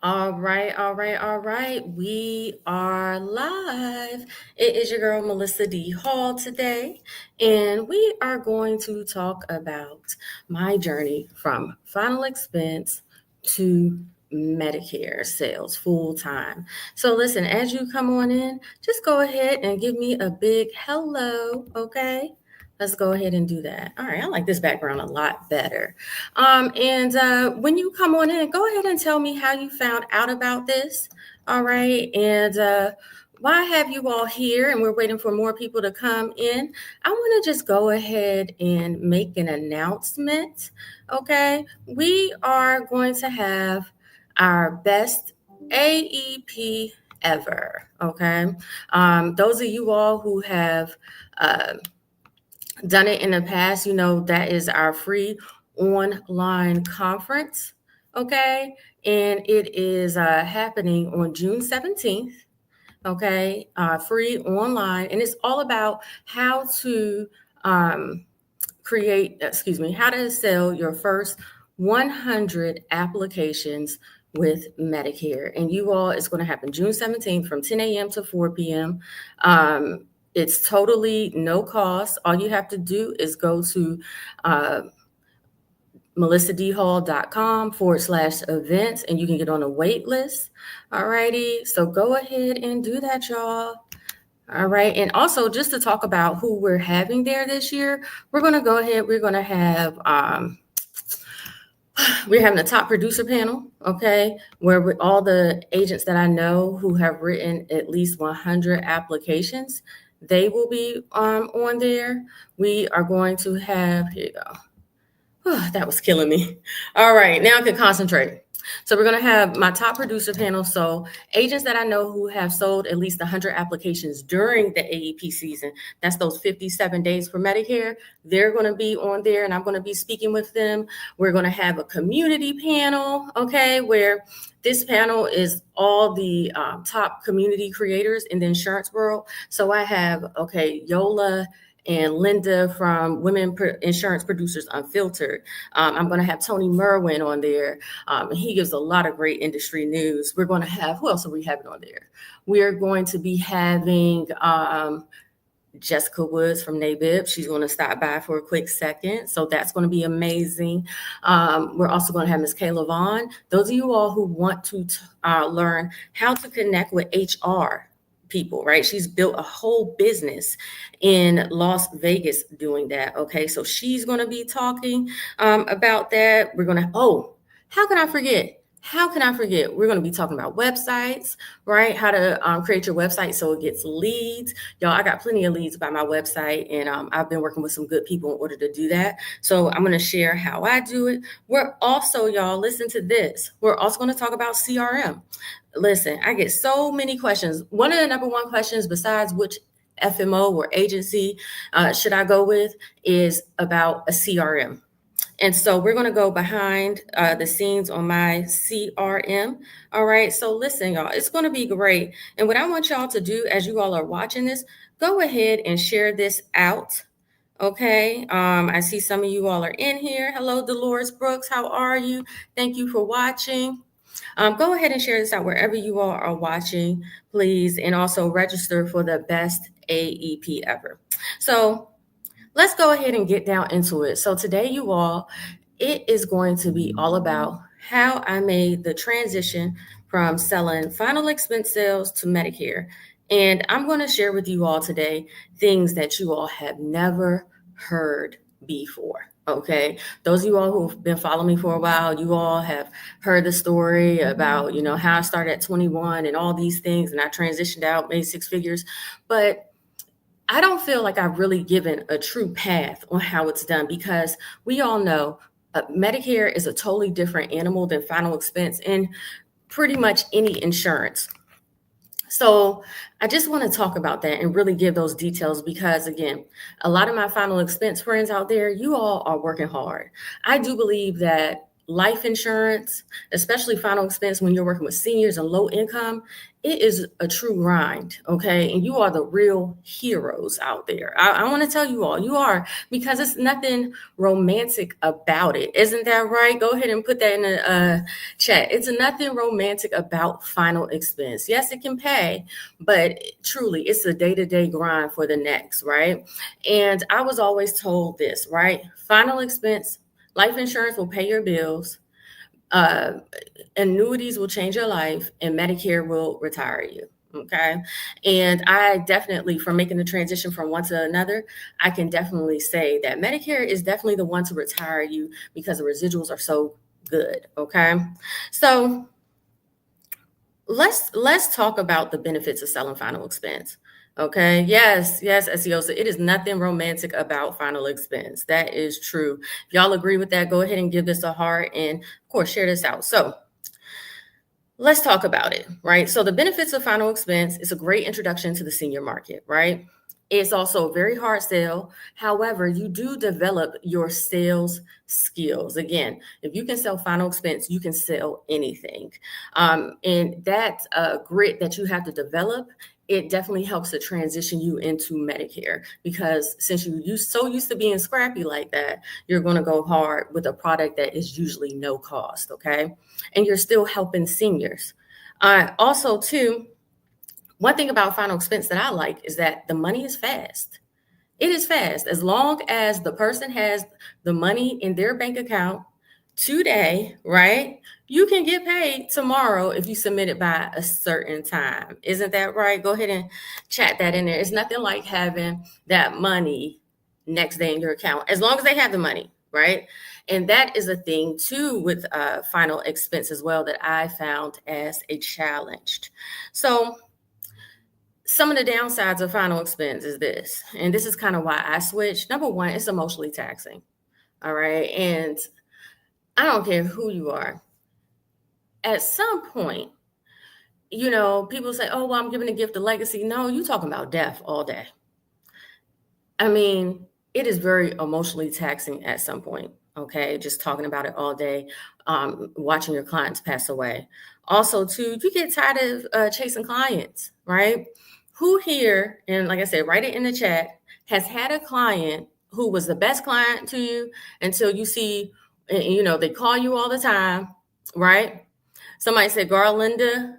All right. We are live. It is your girl, Melissa D. Hall, today, and we are going to talk about my journey from final expense to Medicare sales full time. So, listen, as you come on in, just go ahead and give me a big hello, okay? Let's go ahead and do that. All right, I like this background a lot better. And when you come on in, go ahead and tell me how you found out about this. All right. And why have you all here? And we're waiting for more people to come in. I want to just go ahead and make an announcement. Okay. We are going to have our best AEP ever. Okay. Those of you all who have uh, done it in the past, you know, that is our free online conference. Okay. And it is happening on June 17th. Okay. Free online. And it's all about how to um, how to sell your first 100 applications with Medicare. And you all, it's going to happen June 17th from 10 a.m. to 4 p.m. It's totally no cost. All you have to do is go to uh, melissadhall.com/events and you can get on a wait list. All righty. So go ahead and do that, y'all. All right. And also, just to talk about who we're having there this year, we're going to go ahead. We're going to have, we're having a top producer panel, okay, where all the agents that I know who have written at least 100 applications, they will be on there. We are going to have, here you go. That was killing me. All right, now I can concentrate. So we're going to have my top producer panel. So agents that I know who have sold at least 100 applications during the AEP season, that's those 57 days for Medicare, they're going to be on there and I'm going to be speaking with them. We're going to have a community panel, okay, where this panel is all the top community creators in the insurance world. So I have, okay, Yola and Linda from Insurance Producers Unfiltered. I'm going to have Tony Merwin on there. He gives a lot of great industry news. We're going to have, who else are we having on there? We're going to be having Jessica Woods from NABIB. She's going to stop by for a quick second. So that's going to be amazing. We're also going to have Ms. Kayla Vaughn. Those of you all who want to learn how to connect with HR people, right? She's built a whole business in Las Vegas doing that. Okay. So she's going to be talking about that. We're going to, how can I forget? How can I forget? We're going to be talking about websites, right? How to create your website so it gets leads. Y'all, I got plenty of leads by my website, and I've been working with some good people in order to do that. So I'm going to share how I do it. We're also, y'all, listen to this. We're also going to talk about CRM. Listen, I get so many questions. One of the number one questions, besides which FMO or agency should I go with, is about a CRM. And so we're going to go behind the scenes on my CRM. All right. So listen, y'all, it's going to be great. And what I want y'all to do as you all are watching this, go ahead and share this out. Okay. I see some of you all are in here. Hello, Dolores Brooks. How are you? Thank you for watching. Go ahead and share this out wherever you all are watching, please. And also register for the best AEP ever. So let's go ahead and get down into it. So today, you all, it is going to be all about how I made the transition from selling final expense sales to Medicare. And I'm going to share with you all today things that you all have never heard before. Okay. Those of you all who've been following me for a while, you all have heard the story about, you know, how I started at 21 and all these things, and I transitioned out, made six figures. But I don't feel like I've really given a true path on how it's done, because we all know Medicare is a totally different animal than final expense in pretty much any insurance. So I just want to talk about that and really give those details, because again, a lot of my final expense friends out there, you all are working hard. I do believe that life insurance, especially final expense when you're working with seniors and low income, it is a true grind, okay? And you are the real heroes out there. I want to tell you all, you are, because it's nothing romantic about it. Isn't that right? Go ahead and put that in the chat. It's nothing romantic about final expense. Yes, it can pay, but truly, it's a day-to-day grind for the next, right? And I was always told this, right? Final expense, life insurance will pay your bills, uh, annuities will change your life, and Medicare will retire you. Okay. And I definitely, from making the transition from one to another, I can definitely say that Medicare is definitely the one to retire you because the residuals are so good. Okay. So let's talk about the benefits of selling final expense. Okay. Yes, SEO. So it is nothing romantic about final expense. That is true. If y'all agree with that, go ahead and give this a heart and of course share this out. So let's talk about it, right? So the benefits of final expense is a great introduction to the senior market, right? It's also a very hard sell. However, you do develop your sales skills. Again, if you can sell final expense, you can sell anything. And that grit that you have to develop, it definitely helps to transition you into Medicare because since so used to being scrappy like that, you're going to go hard with a product that is usually no cost, okay? And you're still helping seniors. Also, too, one thing about final expense that I like is that the money is fast. It is fast. As long as the person has the money in their bank account today, right? You can get paid tomorrow if you submit it by a certain time. Isn't that right? Go ahead and chat that in there. It's nothing like having that money next day in your account, as long as they have the money, right? And that is a thing too with final expense as well that I found as a challenge. So some of the downsides of final expense is this, and this is kind of why I switched. Number one, it's emotionally taxing. All right. And I don't care who you are. At some point, people say, oh, well, I'm giving a gift of legacy. No, you're talking about death all day. I mean, it is very emotionally taxing at some point. Okay. Just talking about it all day, watching your clients pass away. Also, too, you get tired of chasing clients, right? Who here, and like I said, write it in the chat, has had a client who was the best client to you until you see, they call you all the time, right? Somebody said, Garlinda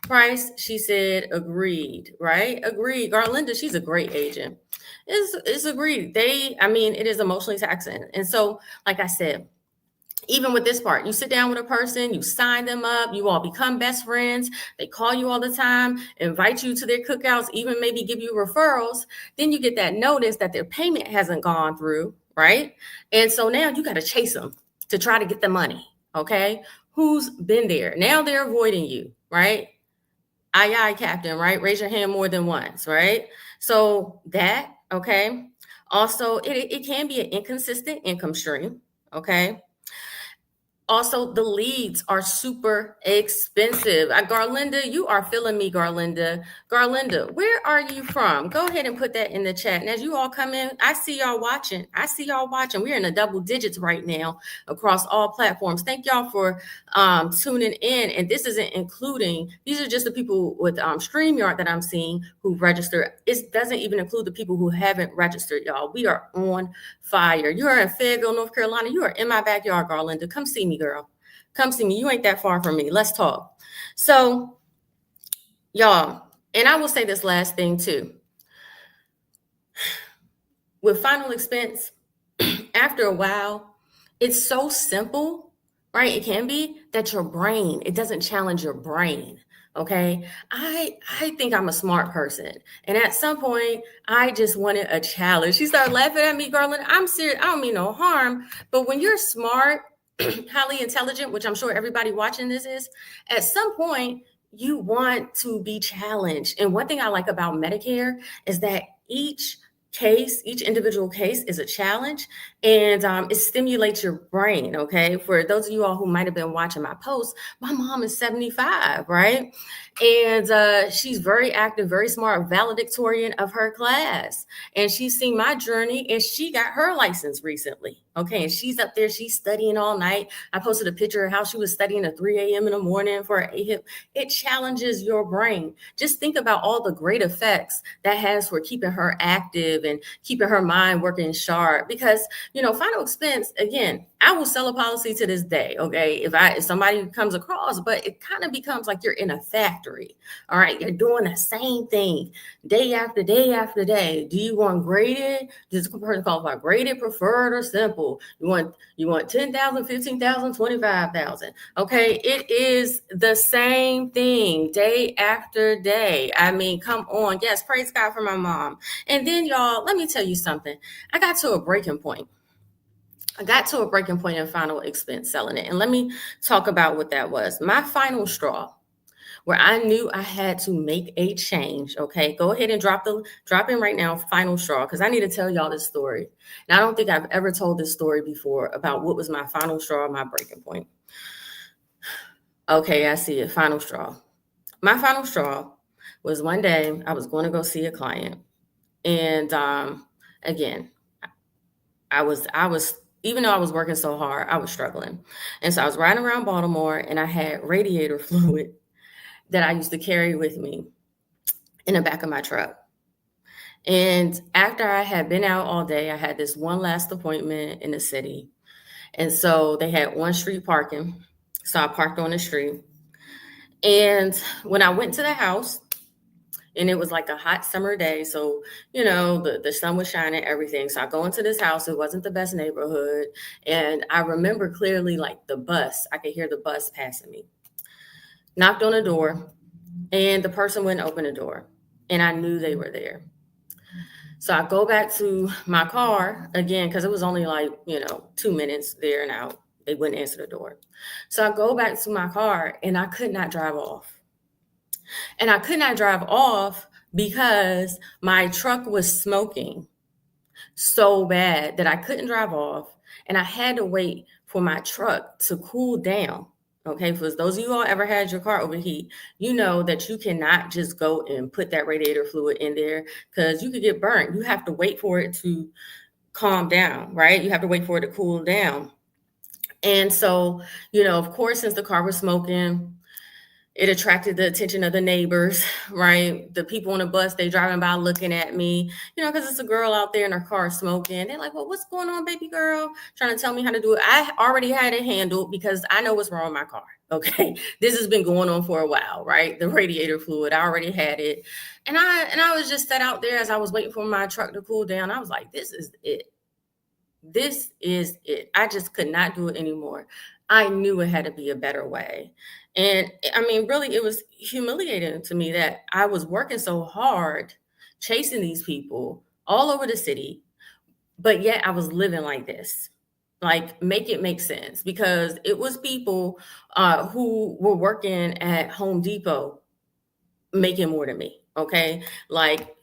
Price, she said, agreed, right? Agreed. Garlinda, she's a great agent. It's agreed. It is emotionally taxing. And so, like I said, even with this part, you sit down with a person, you sign them up, you all become best friends, they call you all the time, invite you to their cookouts, even maybe give you referrals. Then you get that notice that their payment hasn't gone through, right? And so now you got to chase them to try to get the money, okay? Who's been there? Now they're avoiding you, right? Aye, aye, Captain, right? Raise your hand more than once, right? So that, okay. Also, it can be an inconsistent income stream, okay? Also, the leads are super expensive. Garlinda, you are feeling me, Garlinda. Garlinda, where are you from? Go ahead and put that in the chat. And as you all come in, I see y'all watching. We're in the double digits right now across all platforms. Thank y'all for tuning in. And this isn't including, these are just the people with StreamYard that I'm seeing who register. It doesn't even include the people who haven't registered, y'all. We are on fire. You are in Fayetteville, North Carolina. You are in my backyard, Garlinda. Come see me, girl. Come see me. You ain't that far from me. Let's talk. So, y'all, and I will say this last thing too. With final expense, after a while, it's so simple, right? It can be that it doesn't challenge your brain. Okay. I think I'm a smart person. And at some point, I just wanted a challenge. She started laughing at me, Garland. I'm serious. I don't mean no harm. But when you're smart, highly intelligent, which I'm sure everybody watching this is, at some point, you want to be challenged. And one thing I like about Medicare is that each individual case is a challenge, and it stimulates your brain. Okay, for those of you all who might have been watching my post, my mom is 75, right? And she's very active, very smart, valedictorian of her class, and she's seen my journey, and she got her license recently. Okay, and she's up there, she's studying all night. I posted a picture of how she was studying at 3 a.m. in the morning for an AHIP. It challenges your brain. Just think about all the great effects that has for keeping her active and keeping her mind working sharp. Because, final expense, again, I will sell a policy to this day, okay, if somebody comes across, but it kind of becomes like you're in a factory. All right, you're doing the same thing day after day after day. Do you want graded? Does this person qualify graded, preferred, or simple? You want 10,000, 15,000, 25,000. Okay, it is the same thing day after day. I mean, come on. Yes, praise God for my mom. And then, y'all, let me tell you something. I got to a breaking point. In final expense selling it. And let me talk about what that was. My final straw, where I knew I had to make a change. Okay, go ahead and drop in right now, final straw, because I need to tell y'all this story. And I don't think I've ever told this story before about what was my final straw, my breaking point. Okay, I see it. Final straw. My final straw was one day I was going to go see a client, and again, I was even though I was working so hard, I was struggling, and so I was riding around Baltimore, and I had radiator fluid that I used to carry with me in the back of my truck. And after I had been out all day, I had this one last appointment in the city. And so they had on street parking. So I parked on the street. And when I went to the house, and it was like a hot summer day. So, the sun was shining, everything. So I go into this house. It wasn't the best neighborhood. And I remember clearly like the bus. I could hear the bus passing me. Knocked on the door, and the person wouldn't open the door. And I knew they were there. So I go back to my car again, because it was only like, 2 minutes there and out. They wouldn't answer the door. So I go back to my car, and I could not drive off. And I could not drive off because my truck was smoking so bad that I couldn't drive off. And I had to wait for my truck to cool down. Okay, for those of you all ever had your car overheat, you know that you cannot just go and put that radiator fluid in there because you could get burnt. You have to wait for it to calm down, right? You have to wait for it to cool down. And so, of course, since the car was smoking, it attracted the attention of the neighbors, right? The people on the bus, they driving by looking at me, because it's a girl out there in her car smoking. They're like, well, what's going on, baby girl? Trying to tell me how to do it. I already had it handled because I know what's wrong with my car. Okay. This has been going on for a while, right? The radiator fluid, I already had it. And I was just sat out there as I was waiting for my truck to cool down. I was like, this is it. This is it. I just could not do it anymore. I knew it had to be a better way. And I mean, really, it was humiliating to me that I was working so hard, chasing these people all over the city, but yet I was living like this. Like, make it make sense, because it was people who were working at Home Depot making more than me. Okay. Like,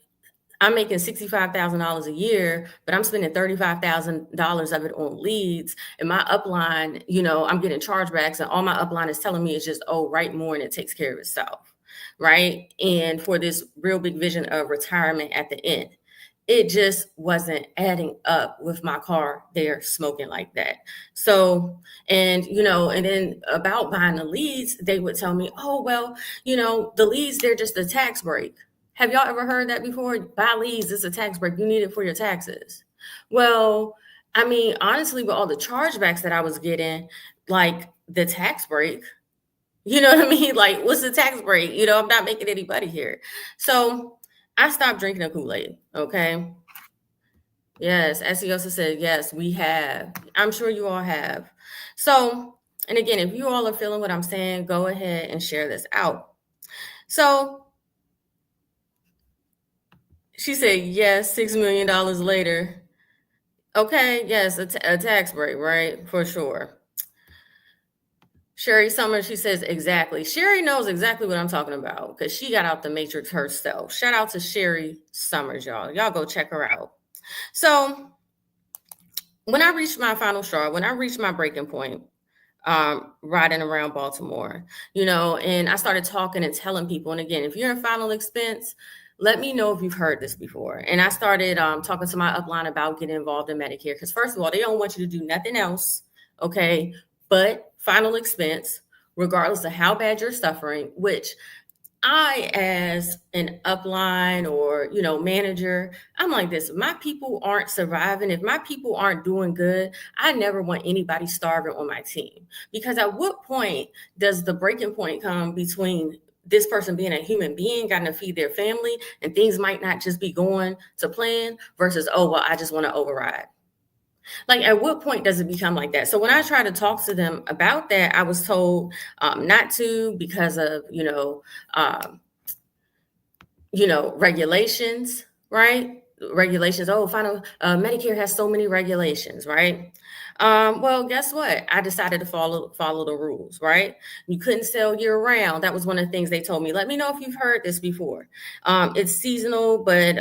I'm making $65,000 a year, but I'm spending $35,000 of it on leads. And my upline, I'm getting chargebacks, and all my upline is telling me is just, oh, write more and it takes care of itself. Right. And for this real big vision of retirement at the end, it just wasn't adding up with my car there smoking like that. So, and then about buying the leads, they would tell me, oh, well, the leads, they're just a tax break. Have y'all ever heard that before? Buy leads, it's a tax break. You need it for your taxes. Well, I mean, honestly, with all the chargebacks that I was getting, like the tax break, you know what I mean? Like, what's the tax break? I'm not making anybody here. So I stopped drinking the Kool-Aid, okay? Yes, Esiosa said, yes, we have. I'm sure you all have. So, and again, if you all are feeling what I'm saying, go ahead and share this out. So, she said, yes, $6 million later. Okay, yes, a tax break, right? For sure. Sherry Summers, she says, exactly. Sherry knows exactly what I'm talking about because she got out the matrix herself. Shout out to Sherry Summers, y'all. Y'all go check her out. So when I reached my final straw, when I reached my breaking point, riding around Baltimore, and I started talking and telling people, and again, if you're in final expense, Let me know if you've heard this before. And I started talking to my upline about getting involved in Medicare because, first of all, they don't want you to do nothing else, okay, but final expense, regardless of how bad you're suffering, which I, as an upline or, manager, I'm like this. If my people aren't surviving, if my people aren't doing good, I never want anybody starving on my team. Because at what point does the breaking point come between this person being a human being, got to feed their family, and things might not just be going to plan versus, oh, well, I just want to override. Like, at what point does it become like that? So when I try to talk to them about that, I was told not to because of, um, regulations, right? Regulations. Oh, final Medicare has so many regulations, right? Well, guess what? I decided to follow the rules, right? You couldn't sell year round. That was one of the things they told me. Let me know if you've heard this before. It's seasonal, but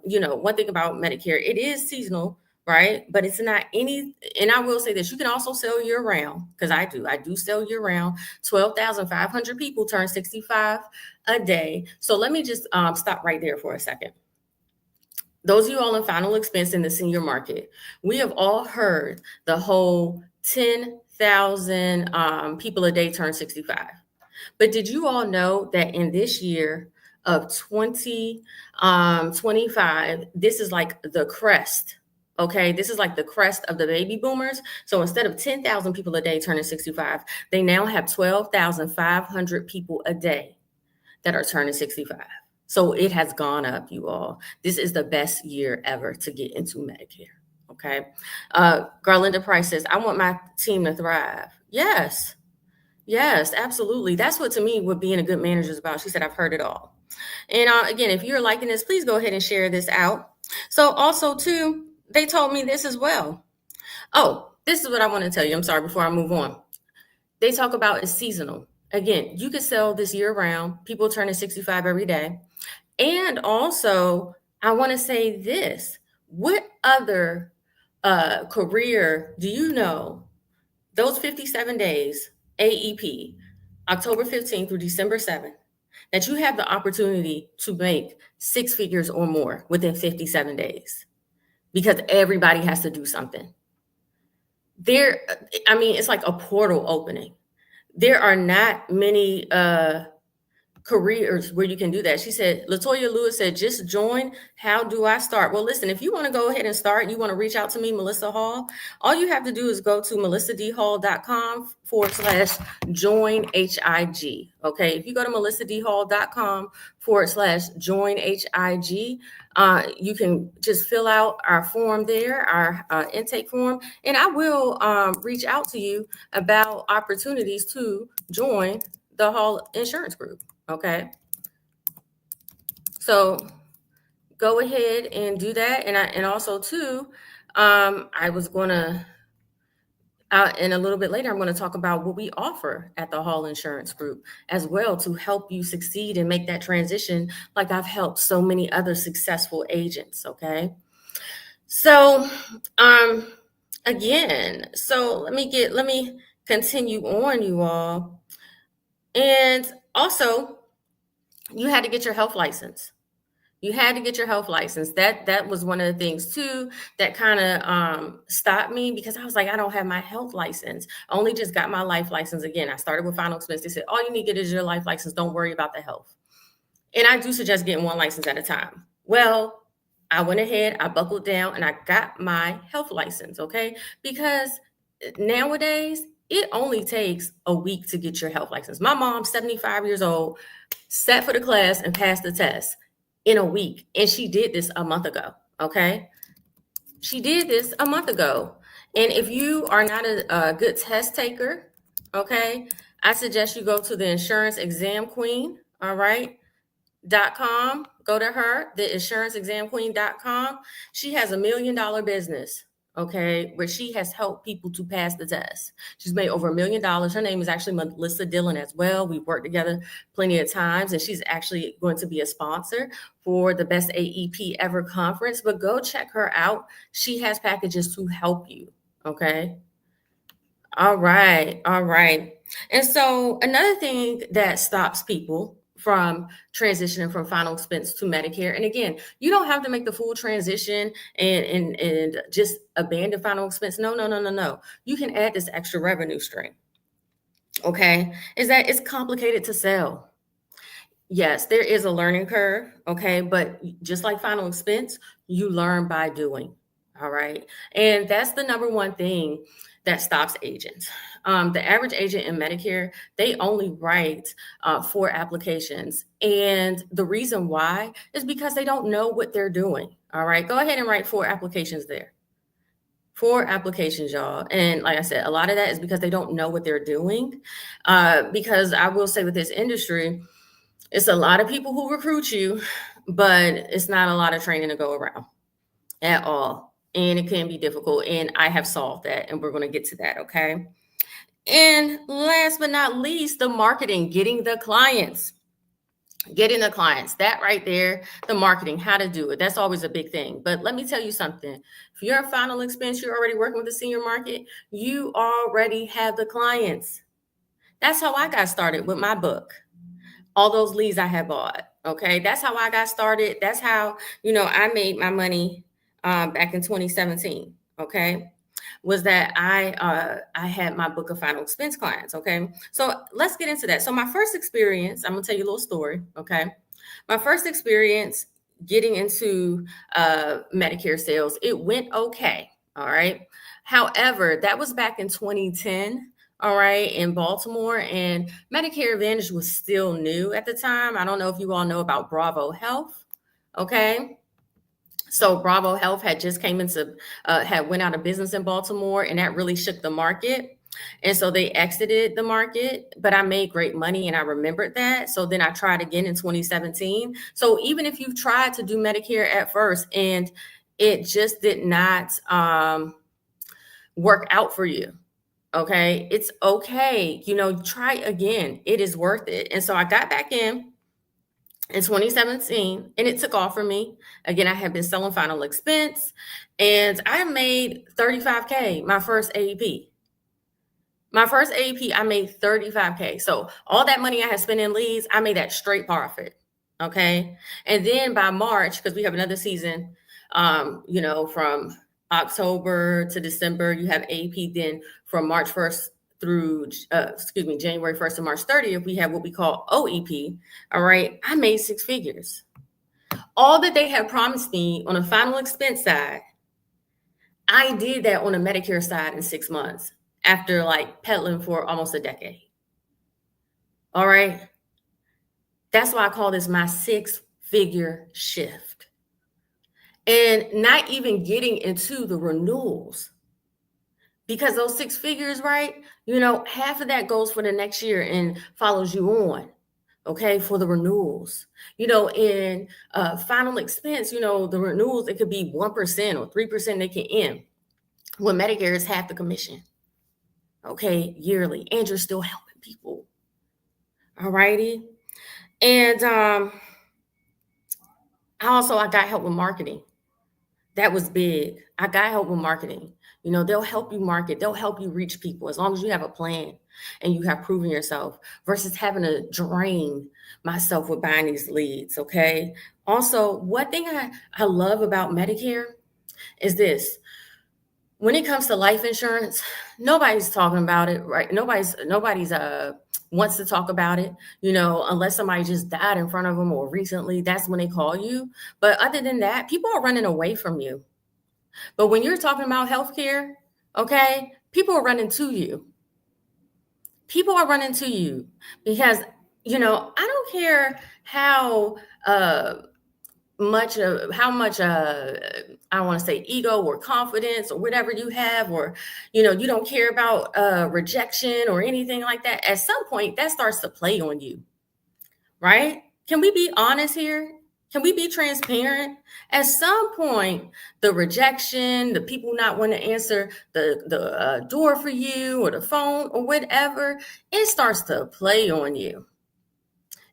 one thing about Medicare, it is seasonal, right? But it's not any. And I will say this: you can also sell year round because I do. I do sell year round. 12,500 people turn 65 a day. So let me just stop right there for a second. Those of you all in final expense in the senior market, we have all heard the whole 10,000 people a day turn 65. But did you all know that in this year of 2025, this is like the crest? Okay, this is like the crest of the baby boomers. So instead of 10,000 people a day turning 65, they now have 12,500 people a day that are turning 65. So it has gone up, you all. This is the best year ever to get into Medicare. Okay. Garlinda Price says, I want my team to thrive. Yes. Yes, absolutely. That's what to me what being a good manager is about. She said, I've heard it all. And again, if you're liking this, please go ahead and share this out. So also too, they told me this as well. Oh, this is what I want to tell you. I'm sorry, before I move on. They talk about it's seasonal. Again, you could sell this year round. People turning 65 every day. And also, I want to say this. What other career do you know those 57 days, AEP, October 15th through December 7th, that you have the opportunity to make six figures or more within 57 days? Because everybody has to do something. It's like a portal opening. There are not many careers where you can do that. She said, Latoya Lewis said, just join. How do I start? Well, listen, if you want to go ahead and start, you want to reach out to me, Melissa Hall, all you have to do is go to melissadhall.com/join HIG. Okay. If you go to melissadhall.com/join HIG, you can just fill out our form there, our intake form, and I will reach out to you about opportunities to join the Hall Insurance Group. Okay. So go ahead and do that. And also too, I was going to, and a little bit later, I'm going to talk about what we offer at the Hall Insurance Group as well to help you succeed and make that transition like I've helped so many other successful agents. Okay. So, again, so let me continue on, you all. And also, you had to get your health license. You had to get your health license. That was one of the things too that kind of stopped me because I was like, I don't have my health license. I only just got my life license. Again, I started with final expense. They said, all you need to get is your life license. Don't worry about the health. And I do suggest getting one license at a time. Well, I went ahead, I buckled down, and I got my health license, okay? Because nowadays, it only takes a week to get your health license. My mom's 75 years old, sat for the class and passed the test in a week. And she did this a month ago, okay? She did this a month ago. And if you are not a good test taker, okay, I suggest you go to the Insurance Exam Queen, all right? .com. Go to her, the insuranceexamqueen.com. She has $1 million business, okay, where she has helped people to pass the test. She's made over $1 million. Her name is actually Melissa Dillon as well. We've worked together plenty of times, and she's actually going to be a sponsor for the Best AEP Ever conference. But go check her out. She has packages to help you, okay? All right. And so another thing that stops people from transitioning from final expense to Medicare. And again, you don't have to make the full transition and just abandon final expense. No, no, no, no, no. You can add this extra revenue stream. Okay. Is that it's complicated to sell. Yes, there is a learning curve, okay, but just like final expense, you learn by doing. All right. And that's the number one thing that stops agents. The average agent in Medicare, they only write 4 applications. And the reason why is because they don't know what they're doing. All right. Go ahead and write 4 applications there. 4 applications, y'all. And like I said, a lot of that is because they don't know what they're doing. Because I will say with this industry, it's a lot of people who recruit you, but it's not a lot of training to go around at all. And it can be difficult. And I have solved that. And we're going to get to that. Okay. And last but not least, the marketing, getting the clients. Getting the clients, that right there, the marketing, how to do it. That's always a big thing. But let me tell you something. If you're a final expense, you're already working with the senior market, you already have the clients. That's how I got started with my book. All those leads I had bought. Okay. That's how I got started. That's how, I made my money back in 2017. Okay. Was that I had my book of final expense clients. Okay. So let's get into that. So my first experience, I'm gonna tell you a little story. Okay. My first experience getting into Medicare sales, it went okay. All right. However, that was back in 2010. All right, in Baltimore, and Medicare Advantage was still new at the time. I don't know if you all know about Bravo Health. Okay. So Bravo Health had just had went out of business in Baltimore, and that really shook the market. And so they exited the market, but I made great money and I remembered that. So then I tried again in 2017. So even if you've tried to do Medicare at first and it just did not work out for you, okay, it's okay. Try again. It is worth it. And so I got back in 2017 and it took off for me. Again, I had been selling final expense and I made 35K my first AEP. My first AEP, I made 35K. So all that money I had spent in leads, I made that straight profit. Okay. And then by March, because we have another season, from October to December, you have AEP. Then from March 1st through, January 1st to March 30th, we have what we call OEP. All right. I made 6 figures. All that they had promised me on a final expense side, I did that on a Medicare side in 6 months after like peddling for almost a decade. All right. That's why I call this my 6-figure shift. And not even getting into the renewals. Because those 6 figures, right? Half of that goes for the next year and follows you on. Okay, for the renewals. In final expense, the renewals, it could be 1% or 3% they can end. When Medicare is half the commission. Okay, yearly. And you're still helping people. All righty. And I got help with marketing. That was big. I got help with marketing. They'll help you market. They'll help you reach people as long as you have a plan and you have proven yourself versus having to drain myself with buying these leads. Okay. Also, one thing I love about Medicare is this. When it comes to life insurance, nobody's talking about it, right? Nobody's wants to talk about it, unless somebody just died in front of them or recently, that's when they call you. But other than that, people are running away from you. But when you're talking about healthcare, okay, people are running to you. People are running to you because, I don't care how much I want to say ego or confidence or whatever you have, or you don't care about rejection or anything like that. At some point that starts to play on you, right? Can we be honest here? Can we be transparent? At some point, the rejection, the people not wanting to answer the door for you or the phone or whatever, it starts to play on you.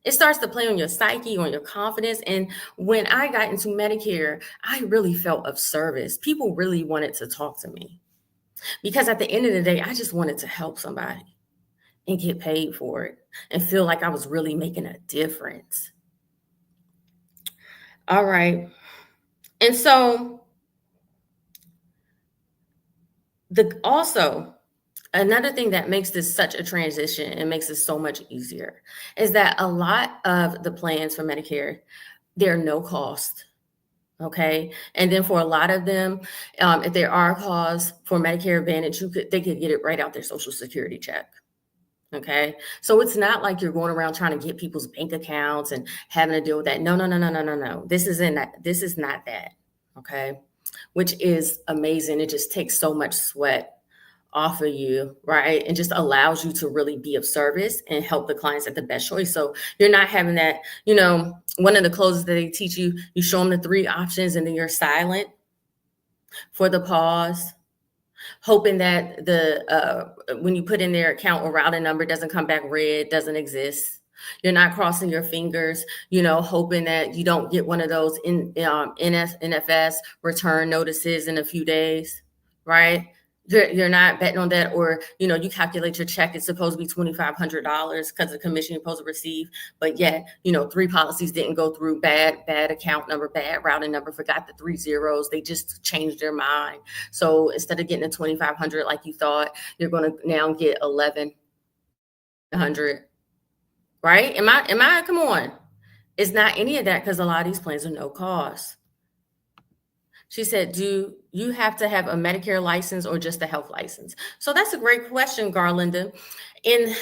It starts to play on your psyche, on your confidence. And when I got into Medicare, I really felt of service. People really wanted to talk to me because at the end of the day, I just wanted to help somebody. and get paid for it and feel like I was really making a difference. All right. And so also another thing that makes this such a transition and makes this so much easier is that a lot of the plans for Medicare, they're no cost. Okay. And then for a lot of them, if there are costs for Medicare Advantage, they could get it right out their Social Security check. Okay. So it's not like you're going around trying to get people's bank accounts and having to deal with that. No, no, no, no, no, no, no. This isn't that. This is not that. Okay. Which is amazing. It just takes so much sweat off of you, right? And just allows you to really be of service and help the clients at the best choice. So you're not having that, one of the closes that they teach you, you show them the 3 options and then you're silent for the pause, hoping that when you put in their account or routing number doesn't come back red, doesn't exist. You're not crossing your fingers, hoping that you don't get one of those NFS return notices in a few days, right? You're not betting on that, or you calculate your check, it's supposed to be $2,500 because the commission you're supposed to receive, but yet 3 policies didn't go through, bad account number, bad routing number, forgot the 3 zeros, they just changed their mind. So instead of getting a 2,500 like you thought, you're going to now get 1,100, right? Am I come on? It's not any of that, because a lot of these plans are no cost. She said, do you have to have a Medicare license or just a health license? So that's a great question, Garlinda. In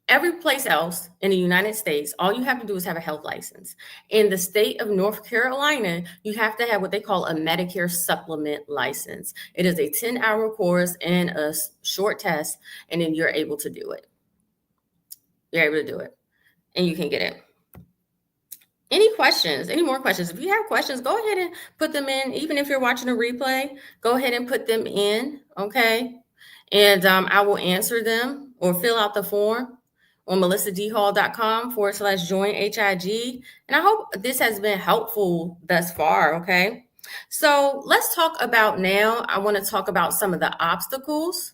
every place else in the United States, all you have to do is have a health license. In the state of North Carolina, you have to have what they call a Medicare supplement license. It is a 10-hour course and a short test, and then you're able to do it. You're able to do it, and you can get it. Any questions? Any more questions? If you have questions, go ahead and put them in. Even if you're watching a replay, go ahead and put them in, okay? And I will answer them or fill out the form on melissadhall.com/join-HIG. And I hope this has been helpful thus far, okay? So let's talk about now, I want to talk about some of the obstacles,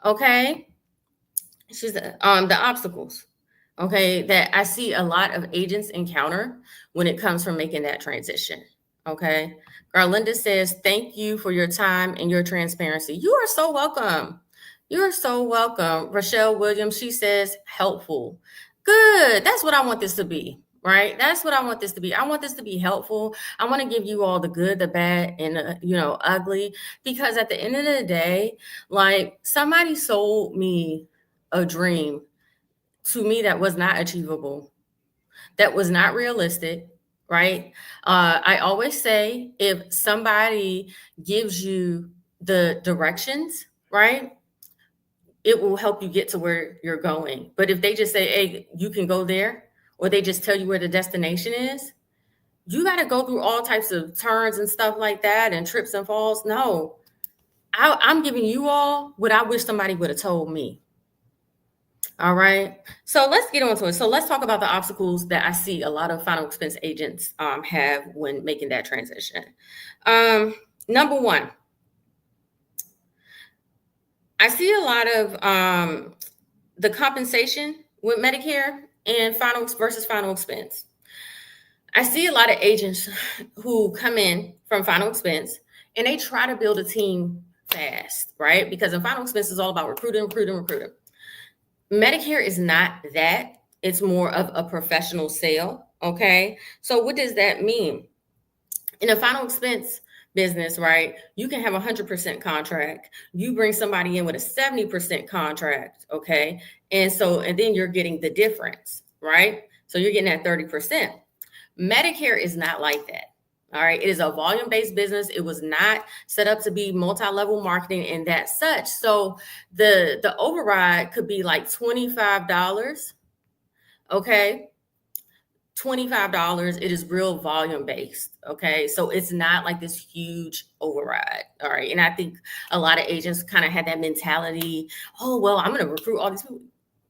okay? The obstacles, okay, that I see a lot of agents encounter when it comes from making that transition, okay? Garlinda says, thank you for your time and your transparency. You are so welcome. You are so welcome. Rochelle Williams, she says, helpful. Good. That's what I want this to be, right? That's what I want this to be. I want this to be helpful. I want to give you all the good, the bad, and ugly, because at the end of the day, like, somebody sold me a dream to me that was not achievable, that was not realistic, right? I always say, if somebody gives you the directions, right, it will help you get to where you're going. But if they just say, hey, you can go there, or they just tell you where the destination is, you got to go through all types of turns and stuff like that, and trips and falls. No, I'm giving you all what I wish somebody would have told me. All right. So let's get on to it. So let's talk about the obstacles that I see a lot of final expense agents have when making that transition. Number one, I see a lot of the compensation with Medicare and final expense. I see a lot of agents who come in from final expense and they try to build a team fast, right? Because in final expense is all about recruiting. Medicare is not that. It's more of a professional sale, okay? So what does that mean? In a final expense business, right, you can have 100% contract. You bring somebody in with a 70% contract, okay? And then you're getting the difference, right? So you're getting that 30%. Medicare is not like that. All right. It is a volume-based business. It was not set up to be multi-level marketing and that such. So the override could be like $25. Okay. $25. It is real volume-based. Okay. So it's not like this huge override. All right. And I think a lot of agents kind of had that mentality. Oh, well, I'm going to recruit all these people.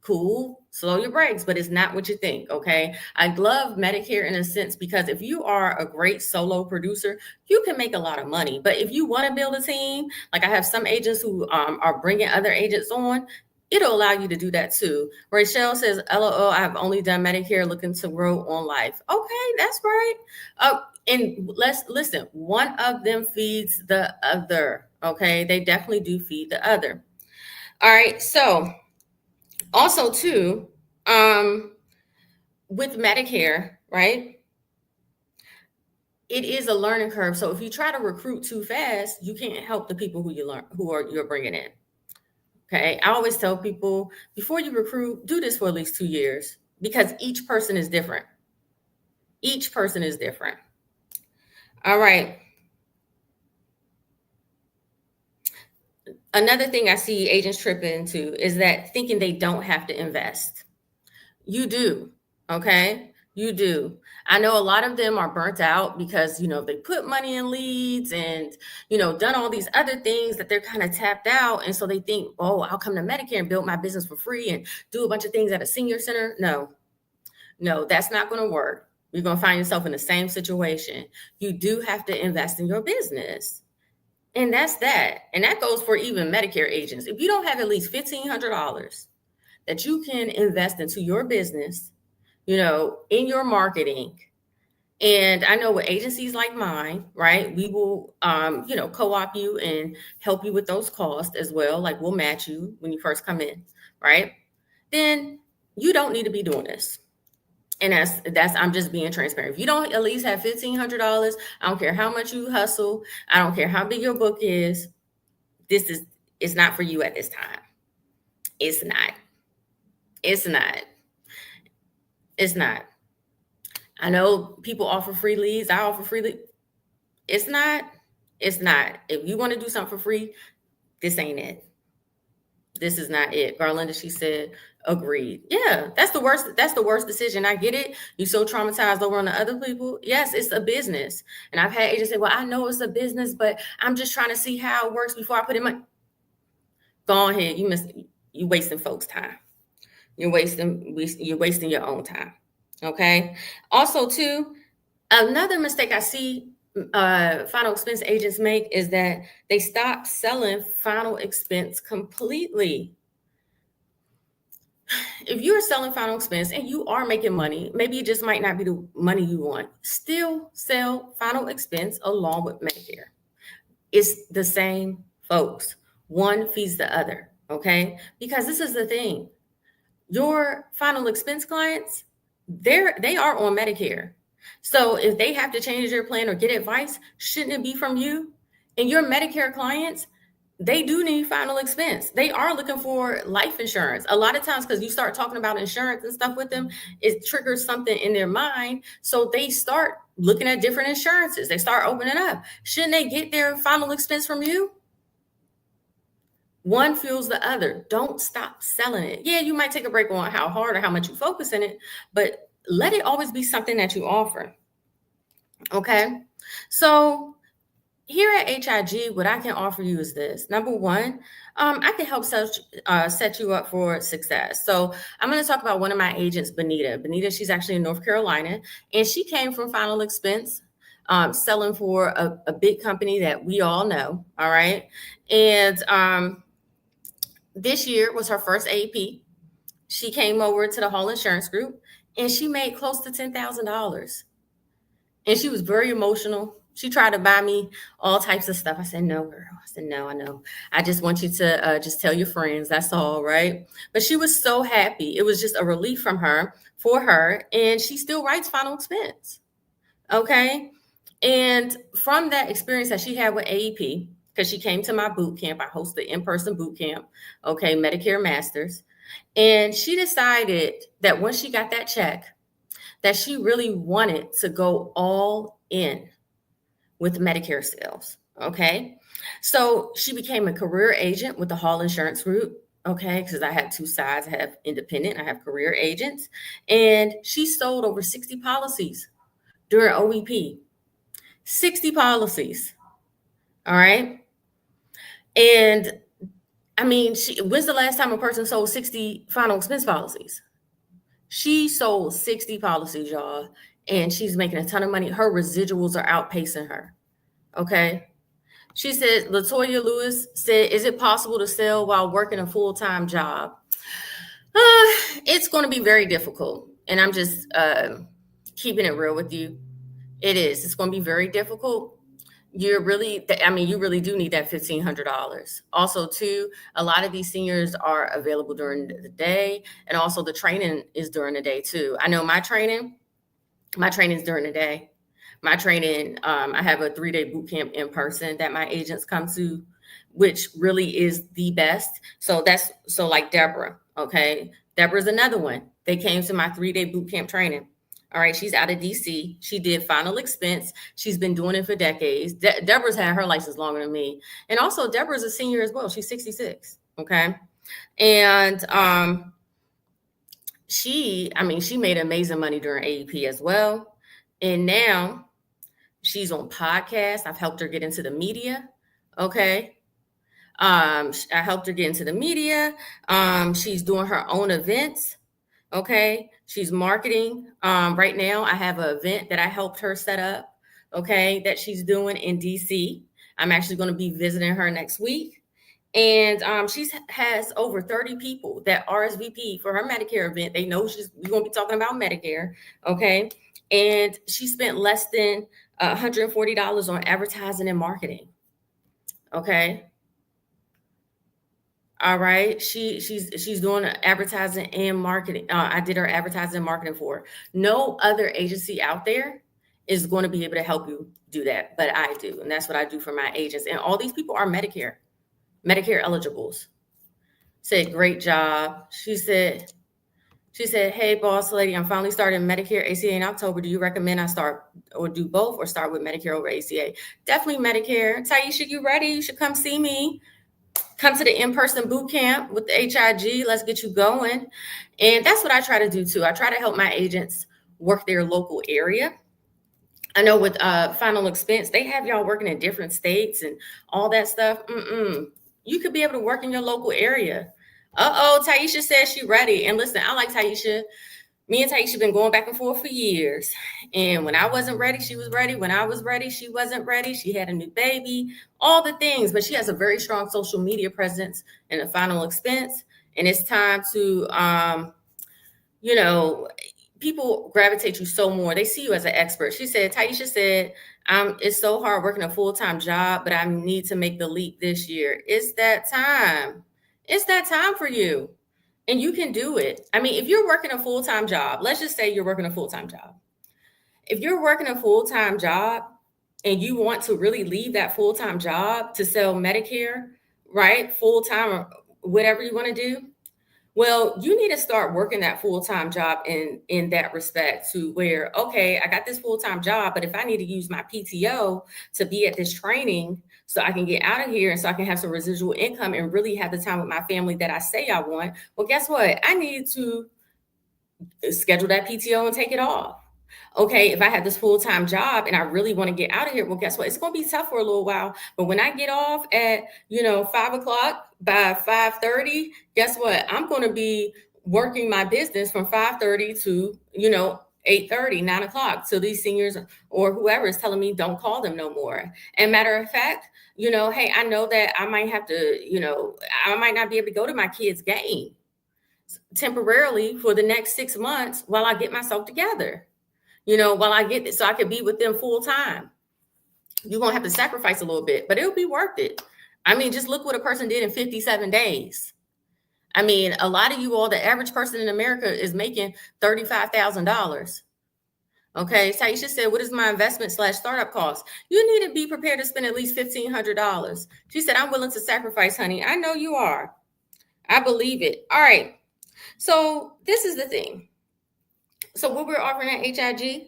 Cool, slow your brakes, but it's not what you think, okay? I love Medicare in a sense because if you are a great solo producer, you can make a lot of money. But if you want to build a team, like I have some agents who are bringing other agents on, it'll allow you to do that too. Rachel says, LOL, I've only done Medicare looking to grow on life. Okay, that's right. And let's listen, one of them feeds the other. Okay, they definitely do feed the other. All right, so also too, with Medicare, right? It is a learning curve. So if you try to recruit too fast, you can't help the people you're bringing in. Okay. I always tell people before you recruit, do this for at least 2 years because each person is different. Each person is different. All right. Another thing I see agents trip into is that thinking they don't have to invest. You do. Okay. You do. I know a lot of them are burnt out because, they put money in leads and, done all these other things that they're kind of tapped out. And so they think, oh, I'll come to Medicare and build my business for free and do a bunch of things at a senior center. No, that's not going to work. You're going to find yourself in the same situation. You do have to invest in your business. And that's that. And that goes for even Medicare agents. If you don't have at least $1,500 that you can invest into your business, in your marketing. And I know with agencies like mine, right, we will, co-op you and help you with those costs as well. Like we'll match you when you first come in, right? Then you don't need to be doing this. And I'm just being transparent. If you don't at least have $1,500, I don't care how much you hustle. I don't care how big your book is. It's not for you at this time. It's not. It's not. It's not. I know people offer free leads. I offer free leads. It's not. It's not. If you want to do something for free, this ain't it. This is not it. Garlinda, she said, agreed. Yeah, that's the worst. That's the worst decision. I get it. You're so traumatized over on the other people. Yes, it's a business. And I've had agents say, well, I know it's a business, but I'm just trying to see how it works before I put in money. Go ahead. You wasting folks' time. You're wasting your own time. Okay. Also, too, another mistake I see final expense agents make is that they stop selling final expense completely. If you're selling final expense and you are making money, maybe it just might not be the money you want. Still sell final expense along with Medicare. It's the same, folks. One feeds the other. Okay. Because this is the thing. Your final expense clients, they are on Medicare. So if they have to change their plan or get advice, shouldn't it be from you? And your Medicare clients, they do need final expense. They are looking for life insurance. A lot of times, because you start talking about insurance and stuff with them, it triggers something in their mind. So they start looking at different insurances. They start opening up. Shouldn't they get their final expense from you? One fuels the other. Don't stop selling it. Yeah, you might take a break on how hard or how much you focus in it, but let it always be something that you offer. Okay. So here at HIG, what I can offer you is this. Number one, I can help set you up for success. So I'm going to talk about one of my agents, Benita. Benita, she's actually in North Carolina, and she came from final expense, selling for a big company that we all know. All right. And this year was her first AEP. She came over to the Hall Insurance Group and she made close to $10,000. And she was very emotional. She tried to buy me all types of stuff. I said, no, girl. I said, no, I know. I just want you to just tell your friends. That's all, right? But she was so happy. It was just a relief for her. And she still writes final expense. Okay. And from that experience that she had with AEP, because she came to my boot camp, I hosted in-person boot camp, okay, Medicare Masters. And she decided that once she got that check, that she really wanted to go all in with Medicare sales, okay? So she became a career agent with the Hall Insurance Group, okay? Because I have two sides. I have independent, I have career agents. And she sold over 60 policies during OEP. 60 policies, all right? And I mean, when's the last time a person sold 60 final expense policies? She sold 60 policies, y'all, and she's making a ton of money. Her residuals are outpacing her, okay? She said, Latoya Lewis said, is it possible to sell while working a full-time job? It's going to be very difficult. And I'm just keeping it real with you. It is. It's going to be very difficult. You really do need that $1,500. Also, too, a lot of these seniors are available during the day, and also the training is during the day too. I know my training is during the day. My training, I have a 3-day boot camp in person that my agents come to, which really is the best. So like Deborah, okay? Deborah's another one. They came to my 3-day boot camp training. All right, she's out of DC. She did final expense. She's been doing it for decades. Deborah's had her license longer than me. And also Deborah's a senior as well. She's 66, okay? And she made amazing money during AEP as well. And now she's on podcasts. I've helped her get into the media. Okay. I helped her get into the media. She's doing her own events. Okay. She's marketing. Right now, I have an event that I helped her set up. Okay. That she's doing in DC. I'm actually going to be visiting her next week. And she has over 30 people that RSVP for her Medicare event. They know we're going to be talking about Medicare. Okay. And she spent less than $140 on advertising and marketing. Okay. All right. She's doing advertising and marketing. I did her advertising and marketing for her. No other agency out there is going to be able to help you do that, but I do. And that's what I do for my agents. And all these people are Medicare eligibles. Said, great job. She said, hey, boss lady, I'm finally starting Medicare ACA in October. Do you recommend I start or do both or start with Medicare over ACA? Definitely Medicare. Taisha, you ready? You should come see me. Come to the in-person boot camp with the HIG. Let's get you going. And that's what I try to do too. I try to help my agents work their local area. I know with final expense, they have y'all working in different states and all that stuff. You could be able to work in your local area. Taisha says she's ready. And listen, I like Taisha. Me and Taisha been going back and forth for years. And when I wasn't ready, she was ready. When I was ready, she wasn't ready. She had a new baby, all the things. But she has a very strong social media presence and a final expense. And it's time to, people gravitate you so more. They see you as an expert. Taisha said, it's so hard working a full-time job, but I need to make the leap this year. It's that time. It's that time for you. And you can do it. I mean, if you're working a full-time job, let's just say you're working a full-time job. If you're working a full-time job and you want to really leave that full-time job to sell Medicare, right? Full-time or whatever you want to do. Well, you need to start working that full-time job in that respect to where, okay, I got this full-time job, but if I need to use my PTO to be at this training so I can get out of here and so I can have some residual income and really have the time with my family that I say I want, well, guess what? I need to schedule that PTO and take it off. Okay, if I have this full-time job and I really want to get out of here, well, guess what? It's going to be tough for a little while. But when I get off at, 5 o'clock, by 5:30, guess what? I'm going to be working my business from 5:30 to, 8:30, 9 o'clock. So these seniors or whoever is telling me don't call them no more. And matter of fact, hey, I know that I might have to, I might not be able to go to my kids' game temporarily for the next 6 months while I get myself together. While I get this, so I could be with them full time. You're going to have to sacrifice a little bit, but it'll be worth it. I mean, just look what a person did in 57 days. I mean, a lot of you all, the average person in America is making $35,000. Okay. Taisha said, what is my investment / startup cost? You need to be prepared to spend at least $1,500. She said, I'm willing to sacrifice, honey. I know you are. I believe it. All right. So this is the thing. So what we're offering at HIG,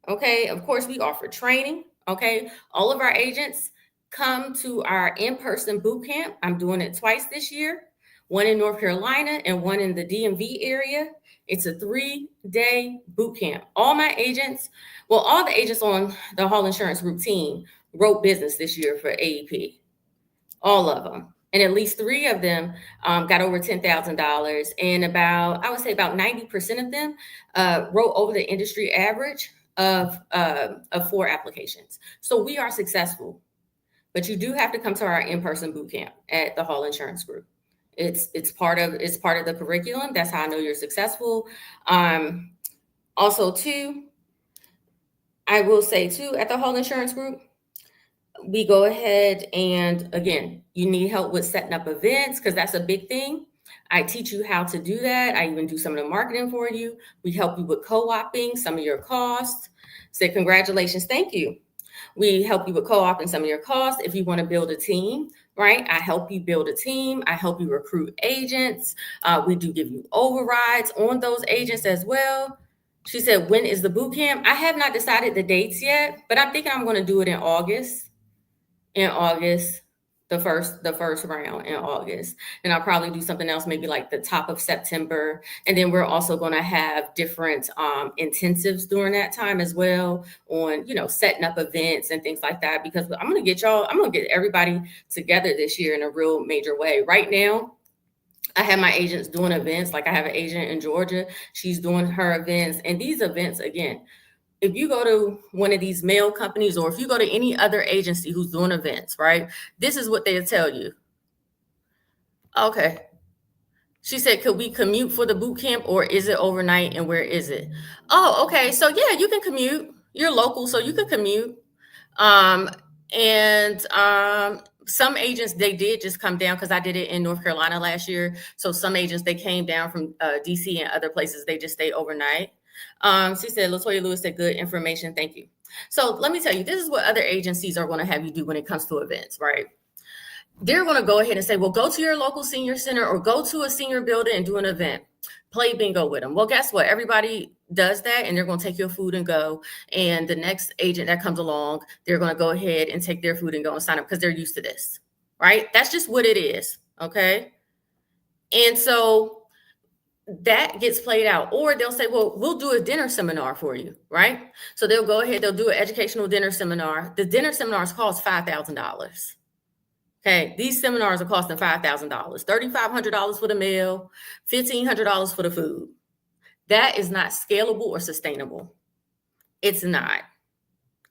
okay, of course, we offer training, okay? All of our agents come to our in-person boot camp. I'm doing it twice this year, one in North Carolina and one in the DMV area. It's a 3-day boot camp. All the agents on the Hall Insurance Group team wrote business this year for AEP, all of them. And at least 3 of them got over $10,000. And about 90% of them wrote over the industry average of 4 applications. So we are successful. But you do have to come to our in-person boot camp at the Hall Insurance Group. It's part of the curriculum. That's how I know you're successful. Also, too, I will say too, at the Hall Insurance Group, we go ahead and, again, you need help with setting up events because that's a big thing. I teach you how to do that. I even do some of the marketing for you. We help you with co-oping some of your costs. Say congratulations, thank you. We help you with co-oping some of your costs. If you want to build a team, right? I help you build a team. I help you recruit agents. We do give you overrides on those agents as well. She said, when is the boot camp? I have not decided the dates yet, but I'm thinking I'm going to do it in August. The first round in August. And I'll probably do something else, maybe like the top of September. And then we're also going to have different intensives during that time as well on, setting up events and things like that, because I'm going to get everybody together this year in a real major way. Right now, I have my agents doing events. Like I have an agent in Georgia. She's doing her events. And these events, again, if you go to one of these mail companies or if you go to any other agency who's doing events, right, this is what they'll tell you. Okay. She said, could we commute for the boot camp or is it overnight and where is it? Oh, okay. So yeah, you can commute. You're local, so you can commute. Some agents, they did just come down because I did it in North Carolina last year. So some agents, they came down from DC and other places. They just stay overnight. She said, Latoya Lewis said, good information. Thank you. So let me tell you, this is what other agencies are going to have you do when it comes to events, right? They're going to go ahead and say, well, go to your local senior center or go to a senior building and do an event. Play bingo with them. Well, guess what? Everybody does that and they're going to take your food and go. And the next agent that comes along, they're going to go ahead and take their food and go and sign up because they're used to this, right? That's just what it is. Okay. And so that gets played out. Or they'll say, well, we'll do a dinner seminar for you, right? So they'll go ahead, they'll do an educational dinner seminar. The dinner seminars cost $5,000. Okay, these seminars are costing $5,000, $3,500 for the meal, $1,500 for the food. That is not scalable or sustainable. It's not.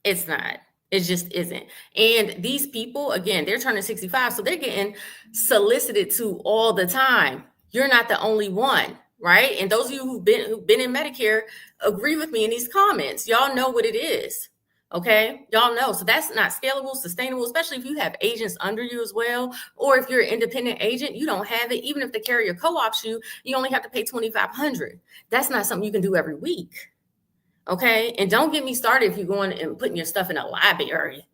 It's not. It just isn't. And these people, again, they're turning 65, so they're getting solicited to all the time. You're not the only one, right? And those of you who've been in Medicare agree with me in these comments. Y'all know what it is. Okay, y'all know. So that's not scalable, sustainable, especially if you have agents under you as well. Or if you're an independent agent, you don't have it. Even if the carrier co-ops you, you only have to pay $2,500. That's not something you can do every week. Okay, and don't get me started if you're going and putting your stuff in a library.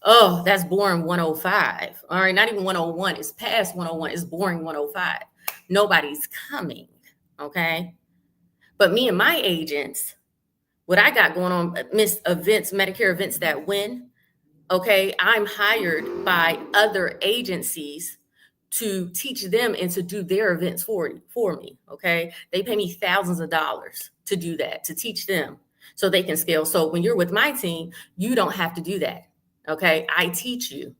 Oh, that's boring 105. All right, not even 101. It's past 101. It's boring 105. Nobody's coming. Okay, but me and my agents, what I got going on, Medicare events that win, okay, I'm hired by other agencies to teach them and to do their events for me, okay? They pay me thousands of dollars to do that, to teach them so they can scale. So when you're with my team, you don't have to do that, okay? I teach you,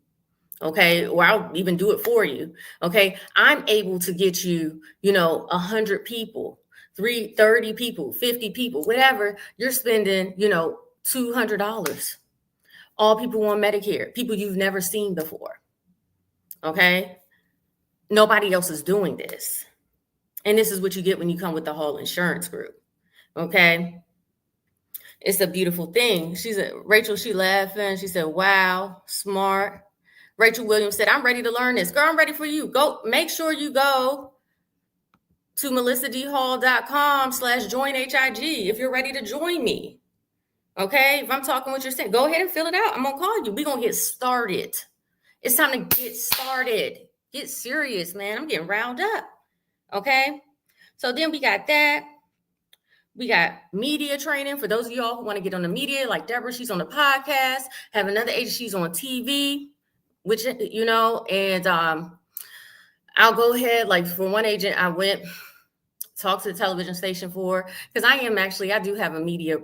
okay? Or I'll even do it for you, okay? I'm able to get you, 100 people, 30 people, 50 people, whatever, you're spending, $200. All people on Medicare, people you've never seen before. Okay. Nobody else is doing this. And this is what you get when you come with the Hall Insurance Group. Okay. It's a beautiful thing. She said, Rachel, she laughing. She said, wow, smart. Rachel Williams said, I'm ready to learn this. Girl, I'm ready for you. Go, make sure you go to melissadhall.com/joinhig if you're ready to join me. Okay, if I'm talking what you're saying, go ahead and fill it out. I'm gonna call you. We're gonna get started. It's time to get started. Get serious, man. I'm getting riled up. Okay, so then we got that. We got media training for those of y'all who want to get on the media, like Deborah, she's on the podcast. Have another agent, she's on TV, which and I'll go ahead. Like for one agent, I went talk to the television station for, because I do have a media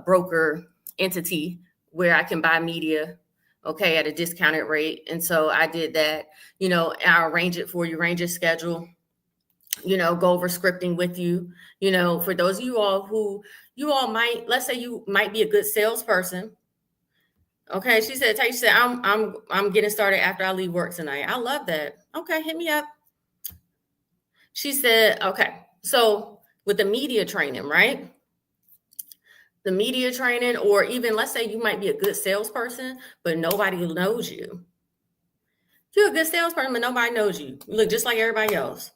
broker entity where I can buy media, okay, at a discounted rate. And so I did that, I'll arrange it for you, arrange your schedule, go over scripting with you, for those of you all who let's say you might be a good salesperson. Okay, she said, she said, I'm getting started after I leave work tonight. I love that. Okay, hit me up. She said, okay, so with the media training, right? The media training, or even let's say you might be a good salesperson, but nobody knows you. You're a good salesperson, but nobody knows you. You look just like everybody else.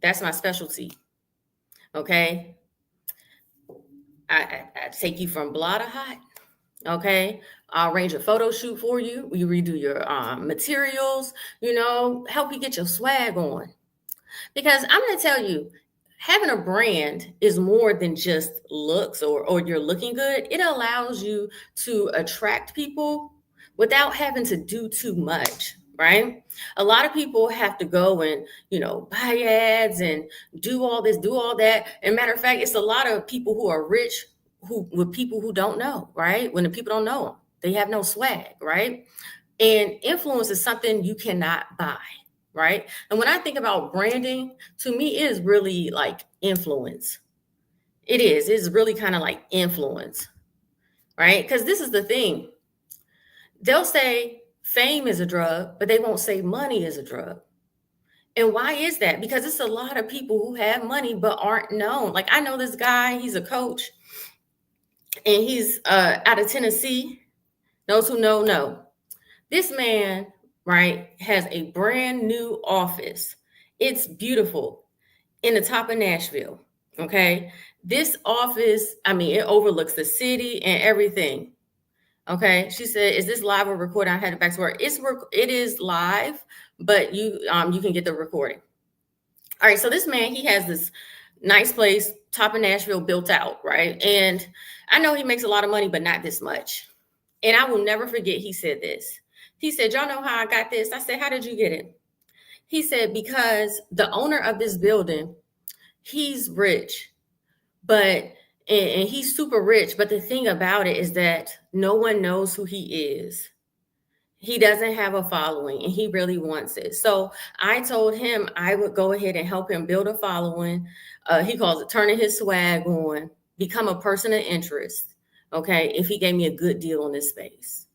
That's my specialty. Okay. I take you from blah to hot. Okay. I'll arrange a photo shoot for you. We redo your materials, help you get your swag on. Because I'm going to tell you, having a brand is more than just looks or you're looking good. It allows you to attract people without having to do too much, right? A lot of people have to go and, buy ads and do all this, do all that. And matter of fact, it's a lot of people who are rich with people who don't know, right? When the people don't know them, they have no swag, right? And influence is something you cannot buy, right? And when I think about branding, to me, it is really like influence. It is. It's really kind of like influence, right? Because this is the thing. They'll say fame is a drug, but they won't say money is a drug. And why is that? Because it's a lot of people who have money but aren't known. Like I know this guy, he's a coach, and he's out of Tennessee. Those who know. This man, right, has a brand new office. It's beautiful in the top of Nashville. Okay. This office, I mean, it overlooks the city and everything. Okay. She said, "Is this live or recorded?" I had it back to work. It is live, but you can get the recording. All right. So this man, he has this nice place, top of Nashville, built out, right? And I know he makes a lot of money, but not this much. And I will never forget he said this. He said, "Y'all know how I got this?" I said, "How did you get it?" He said, "Because the owner of this building, he's rich, but and he's super rich. But the thing about it is that no one knows who he is. He doesn't have a following and he really wants it." So I told him I would go ahead and help him build a following. He calls it turning his swag on, become a person of interest. Okay. If he gave me a good deal on this space.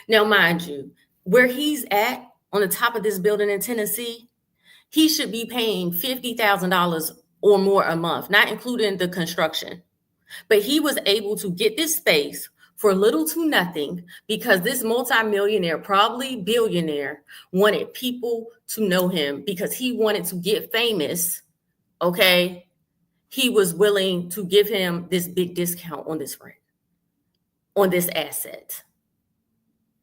Now, mind you, where he's at on the top of this building in Tennessee, he should be paying $50,000 or more a month, not including the construction. But he was able to get this space for little to nothing because this multimillionaire, probably billionaire, wanted people to know him because he wanted to get famous. Okay. He was willing to give him this big discount on this rent, on this asset.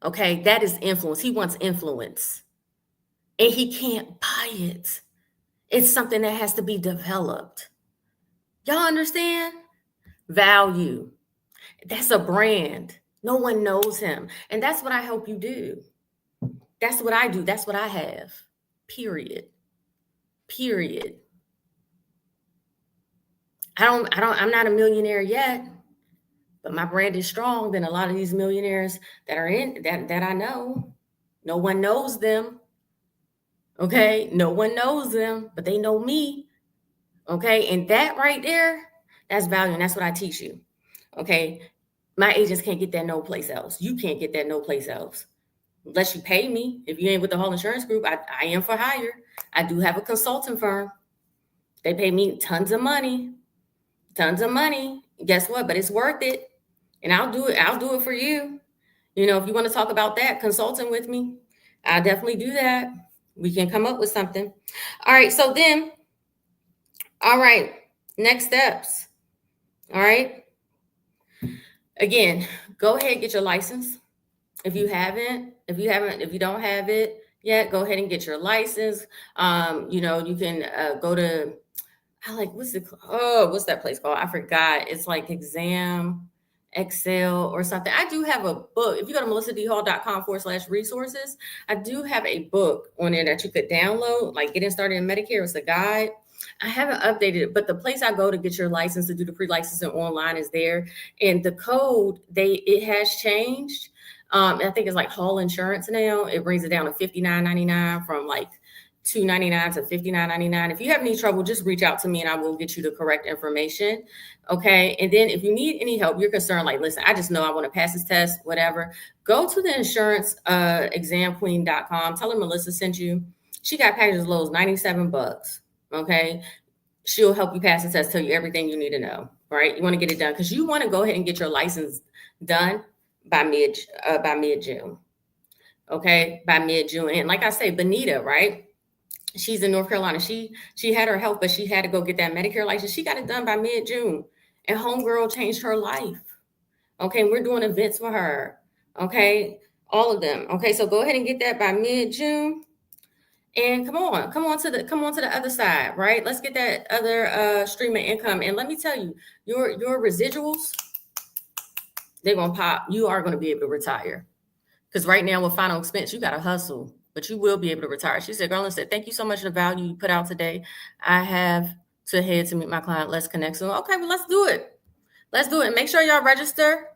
Okay. That is influence. He wants influence and he can't buy it. It's something that has to be developed. Y'all understand? Value. That's a brand. No one knows him. And that's what I help you do. That's what I do. That's what I have. Period. I'm not a millionaire yet, but my brand is strong than a lot of these millionaires that are in that I know. No one knows them. Okay. No one knows them, but they know me. Okay. And that right there, that's value. And that's what I teach you. Okay. My agents can't get that no place else. You can't get that no place else. Unless you pay me. If you ain't with the whole insurance group, I am for hire. I do have a consulting firm. They pay me tons of money. Guess what? But it's worth it. And I'll do it. I'll do it for you. If you want to talk about that, consulting with me, I'll definitely do that. We can come up with something. All right. So then, all right, next steps. All right. Again, go ahead and get your license. If you don't have it yet, go ahead and get your license. You can go to, what's that place called? I forgot. It's like Exam Excel or something. I do have a book. If you go to melissadhall.com/resources, I do have a book on there that you could download, like Getting Started in Medicare. It's a guide. I haven't updated it, but the place I go to get your license to do the pre-licensing online is there. And the code, it has changed. I think it's like Hall Insurance now. It brings it down to $59.99 from like $299 to $59.99. If you have any trouble, just reach out to me and I will get you the correct information. Okay. And then if you need any help, you're concerned, like, listen, I just know I want to pass this test, whatever, go to the insurance examqueen.com. Tell her Melissa sent you. She got packages as low as $97. Okay. She'll help you pass the test, tell you everything you need to know. Right. You want to get it done because you want to go ahead and get your license done by mid-June. Okay. By mid-June. And like I say, Benita, right? She's in North Carolina. She had her health, but she had to go get that Medicare license. She got it done by mid-June. And homegirl changed her life. Okay, we're doing events for her. Okay, all of them. Okay, so go ahead and get that by mid-June. And come on to the other side, right? Let's get that other stream of income. And let me tell you, your residuals, they're gonna pop. You are gonna be able to retire. Because right now with final expense, you gotta hustle. But you will be able to retire. She said, Garland said, thank you so much for the value you put out today. I have to head to meet my client. Let's connect soon. Okay, well, let's do it. Let's do it. And make sure y'all register,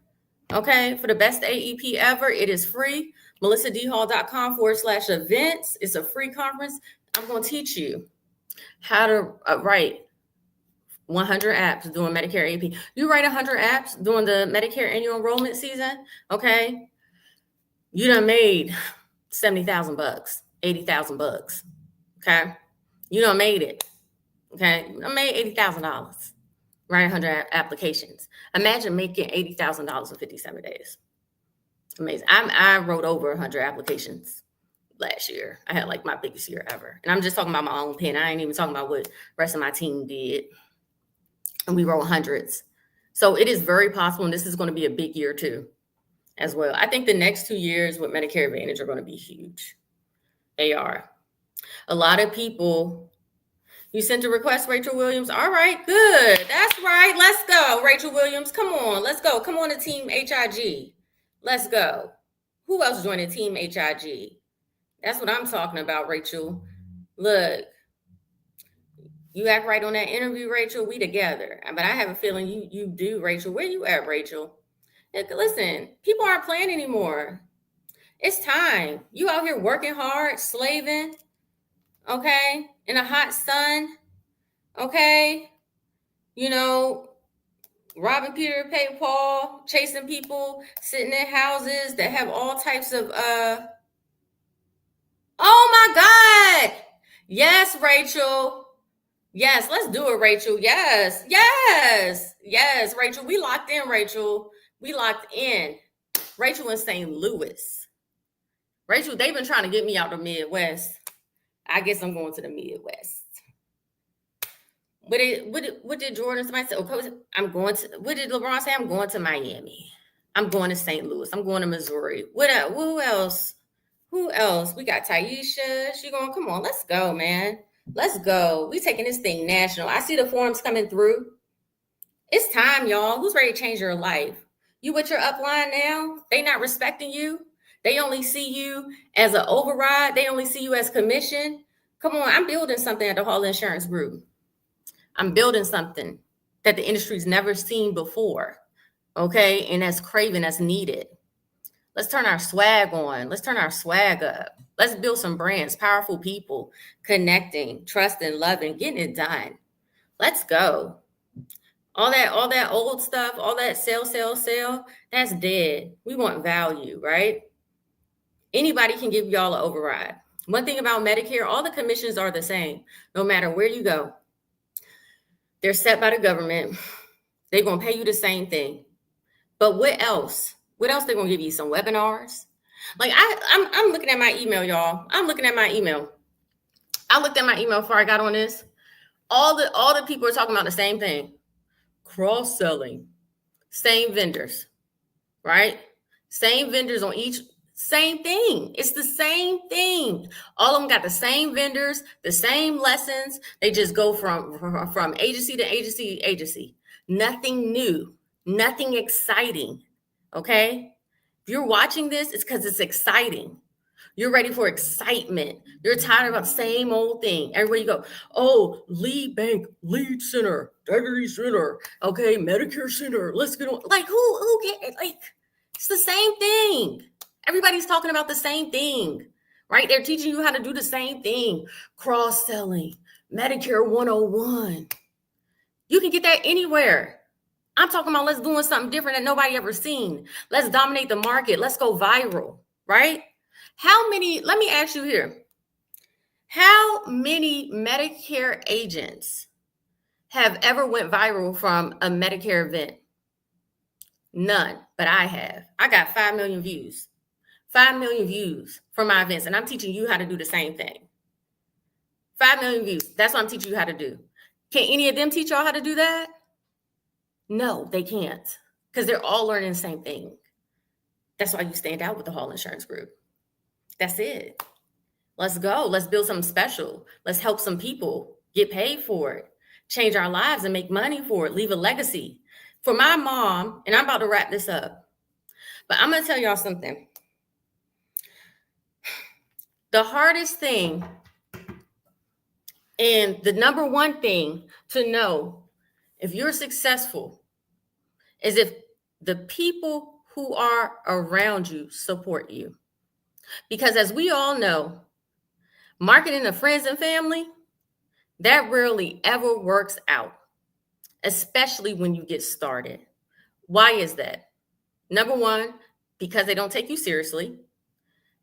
okay, for the best AEP ever. It is free. melissadhall.com/events. It's a free conference. I'm going to teach you how to write 100 apps doing Medicare AEP. You write 100 apps during the Medicare annual enrollment season, okay? You done made $70,000, $80,000. Okay. You done made it. Okay. You done made $80,000. Right. 100 applications. Imagine making $80,000 in 57 days. Amazing. I wrote over 100 applications last year. I had like my biggest year ever. And I'm just talking about my own pen. I ain't even talking about what the rest of my team did. And we wrote hundreds. So it is very possible. And this is going to be a big year too, as well. I think the next 2 years with Medicare Advantage are going to be huge. They are. A lot of people, you sent a request, Rachel Williams. All right, good. That's right. Let's go, Rachel Williams. Come on, let's go. Come on to Team HIG. Let's go. Who else joined Team HIG? That's what I'm talking about, Rachel. Look, you act right on that interview, Rachel. We together. But I have a feeling you do, Rachel. Where you at, Rachel? Listen, people aren't playing anymore. It's time. You out here working hard, slaving, okay, in a hot sun, okay, robbing Peter to pay Paul, chasing people, sitting in houses that have all types of, oh my God. Yes, Rachel. Yes, let's do it, Rachel. Yes, Rachel. We locked in, Rachel. We locked in. Rachel in St. Louis. Rachel, they've been trying to get me out the Midwest. I guess I'm going to the Midwest. What did Jordan somebody say? What did LeBron say? I'm going to Miami. I'm going to St. Louis. I'm going to Missouri. Who else? We got Taisha. She going, come on, let's go, man. Let's go. We taking this thing national. I see the forms coming through. It's time, y'all. Who's ready to change your life? You with your upline now? They not respecting you. They only see you as an override. They only see you as commission. Come on, I'm building something at the Hall Insurance Group. I'm building something that the industry's never seen before. Okay, and that's craving, that's needed. Let's turn our swag on. Let's turn our swag up. Let's build some brands, powerful people, connecting, trusting, loving, getting it done. Let's go. All that old stuff, all that sell, that's dead. We want value, right? Anybody can give y'all an override. One thing about Medicare, all the commissions are the same, no matter where you go. They're set by the government. They're going to pay you the same thing. But what else? What else they're going to give you? Some webinars? Like I'm looking at my email, y'all. I'm looking at my email. I looked at my email before I got on this. All the people are talking about the same thing. Cross-selling. Same vendors, right? Same vendors on each, same thing. It's the same thing. All of them got the same vendors, the same lessons. They just go from agency to agency to agency. Nothing new, nothing exciting, okay? If you're watching this, it's because it's exciting. You're ready for excitement. You're tired of the same old thing. Everywhere you go, oh, lead bank, lead center, Integrity Center, okay, Medicare Center. Let's get on. Like, who cares? Like, it's the same thing. Everybody's talking about the same thing, right? They're teaching you how to do the same thing. Cross-selling, Medicare 101. You can get that anywhere. I'm talking about let's doing something different that nobody ever seen. Let's dominate the market. Let's go viral, right? Let me ask you here. How many Medicare agents have ever went viral from a Medicare event? None, but I have. I got 5 million views. 5 million views for my events, and I'm teaching you how to do the same thing. 5 million views. That's what I'm teaching you how to do. Can any of them teach y'all how to do that? No, they can't, because they're all learning the same thing. That's why you stand out with the Hall Insurance Group. That's it. Let's go. Let's build something special. Let's help some people get paid for it, change our lives and make money for it, leave a legacy. For my mom, and I'm about to wrap this up, but I'm going to tell y'all something. The hardest thing and the number one thing to know if you're successful is if the people who are around you support you. Because as we all know, marketing to friends and family, that rarely ever works out, especially when you get started. Why is that? Number one, because they don't take you seriously.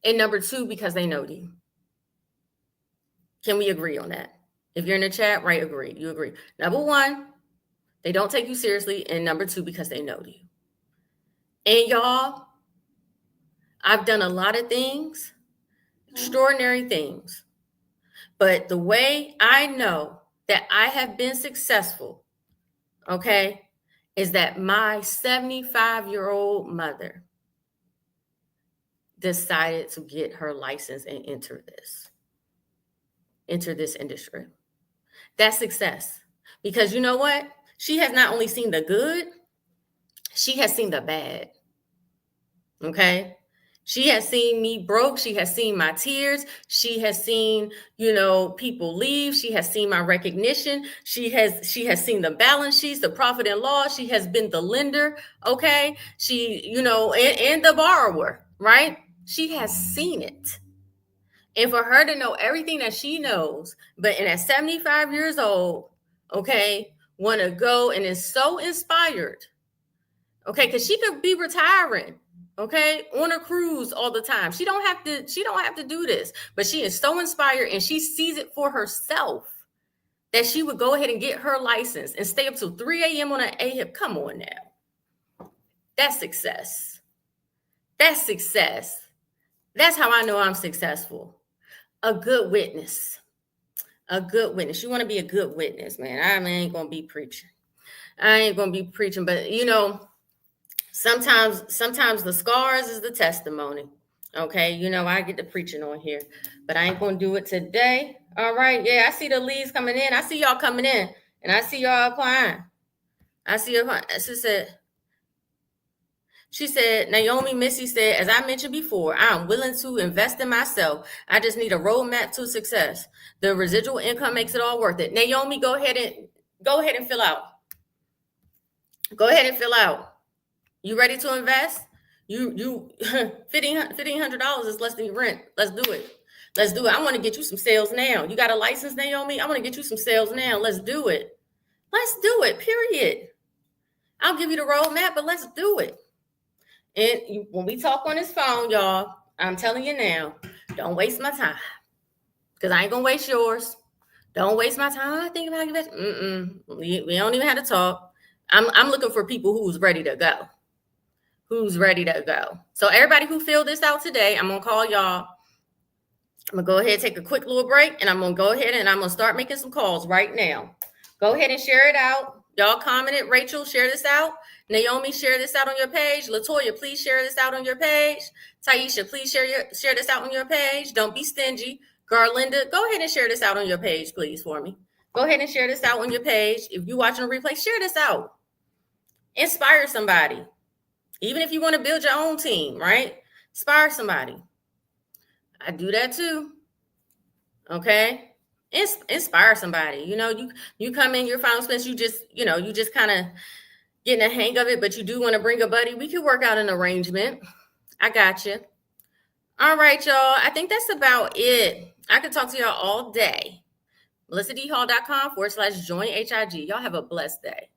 And number two, because they know you. Can we agree on that? If you're in the chat, right, agree. You agree. Number one, they don't take you seriously. And number two, because they know you. And y'all, I've done a lot of things, extraordinary things. But the way I know that I have been successful, okay, is that my 75-year-old mother decided to get her license and enter this industry. That's success. Because you know what? She has not only seen the good, she has seen the bad. Okay? She has seen me broke. She has seen my tears. She has seen, people leave. She has seen my recognition. She has seen the balance sheets, the profit and loss. She has been the lender. Okay. She, and the borrower, right? She has seen it. And for her to know everything that she knows, but at 75 years old, okay, want to go and is so inspired, okay, because she could be retiring, okay, on a cruise all the time. She don't have to do this, but she is so inspired and she sees it for herself that she would go ahead and get her license and stay up till 3 a.m. on an AHIP. Come on now. That's success. That's success. That's how I know I'm successful. A good witness. A good witness. You want to be a good witness, man. I ain't going to be preaching. But sometimes the scars is the testimony. Okay. I get to preaching on here, but I ain't going to do it today. All right. Yeah. I see the leads coming in. I see y'all coming in and I see y'all applying. She said, Naomi Missy said, as I mentioned before, I'm willing to invest in myself. I just need a roadmap to success. The residual income makes it all worth it. Naomi, go ahead and fill out. Go ahead and fill out. You ready to invest? You $1,500 is less than your rent. Let's do it. I want to get you some sales now. You got a license, Naomi? I want to get you some sales now. Let's do it. Period. I'll give you the roadmap, but let's do it. And when we talk on this phone, y'all, I'm telling you now, don't waste my time because I ain't going to waste yours. Don't waste my time. I think about it. We don't even have to talk. I'm looking for people who's ready to go. So everybody who filled this out today, I'm going to call y'all. I'm going to go ahead and take a quick little break, and I'm going to go ahead and I'm going to start making some calls right now. Go ahead and share it out. Y'all commented. Rachel, share this out. Naomi, share this out on your page. Latoya, please share this out on your page. Taisha, please share this out on your page. Don't be stingy. Garlinda, go ahead and share this out on your page, please, for me. Go ahead and share this out on your page. If you're watching a replay, share this out. Inspire somebody. Even if you want to build your own team, right? Inspire somebody. I do that too. Okay? Inspire somebody. You come in your final expense, you just kind of getting a hang of it, but you do want to bring a buddy. We could work out an arrangement. I got you. All right, y'all. I think that's about it. I could talk to y'all all day. melissadhall.com/join HIG. Y'all have a blessed day.